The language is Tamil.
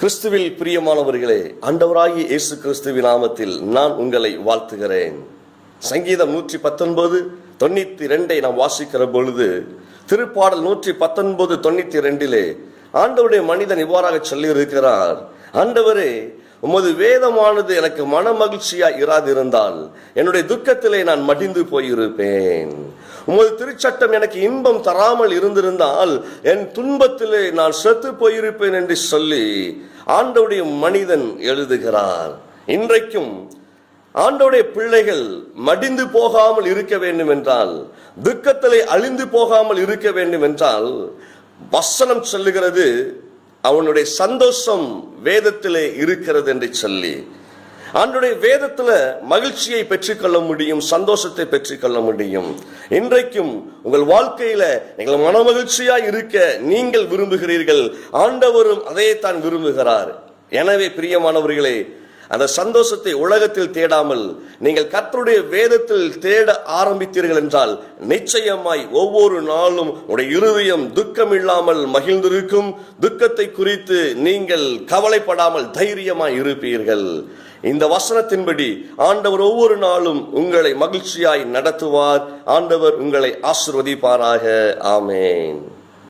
கிறிஸ்துவில் பிரியமானவர்களே, ஆண்டவராகிய இயேசு கிறிஸ்துவின் நாமத்தில் நான் உங்களை வாழ்த்துகிறேன். சங்கீதம் 119:92 நாம் வாசிக்கிற பொழுது, திருப்பாடல் 119:92 ஆண்டவருடைய மனிதன் இவ்வாறாக சொல்லியிருக்கிறார்: ஆண்டவரே, உமது வேதமானது எனக்கு மன மகிழ்ச்சியாய் இராதிருந்தால் என்னுடைய துக்கத்திலே நான் மடிந்து போயிருப்பேன். உமது திருச்சட்டம் எனக்கு இன்பம் தராமல் இருந்திருந்தால் என் துன்பத்திலே நான் செத்து போயிருப்பேன் என்று சொல்லி ஆண்டவருடைய மனிதன் எழுதுகிறார். இன்றைக்கும் ஆண்டவருடைய பிள்ளைகள் மடிந்து போகாமல் இருக்க வேண்டும் என்றால், துக்கத்திலே அழிந்து போகாமல் இருக்க வேண்டும் என்றால், வசனம் சொல்லுகிறது அவனுடைய சந்தோஷம் வேதத்திலே இருக்கிறது என்று சொல்லி, ஆண்டவருடைய வேதத்துல மகிழ்ச்சியை பெற்றுக்கொள்ள முடியும், சந்தோஷத்தை பெற்றுக்கொள்ள முடியும். இன்றைக்கும் உங்கள் வாழ்க்கையில நீங்கள் மன மகிழ்ச்சியாய் இருக்க நீங்கள் விரும்புகிறீர்கள், ஆண்டவரும் அதைத்தான் விரும்புகிறார். எனவே பிரியமானவர்களே, அந்த சந்தோஷத்தை உலகத்தில் தேடாமல் நீங்கள் கர்த்தருடைய வேதத்தில் தேட ஆரம்பித்தீர்கள் என்றால் நிச்சயமாய் ஒவ்வொரு நாளும் உடைய இருதயம் துக்கம் இல்லாமல் மகிழ்ந்திருக்கும். துக்கத்தை குறித்து நீங்கள் கவலைப்படாமல் தைரியமாய் இருப்பீர்கள். இந்த வசனத்தின்படி ஆண்டவர் ஒவ்வொரு நாளும் உங்களை மகிழ்ச்சியாய் நடத்துவார். ஆண்டவர் உங்களை ஆசீர்வதிப்பாராக. ஆமென்.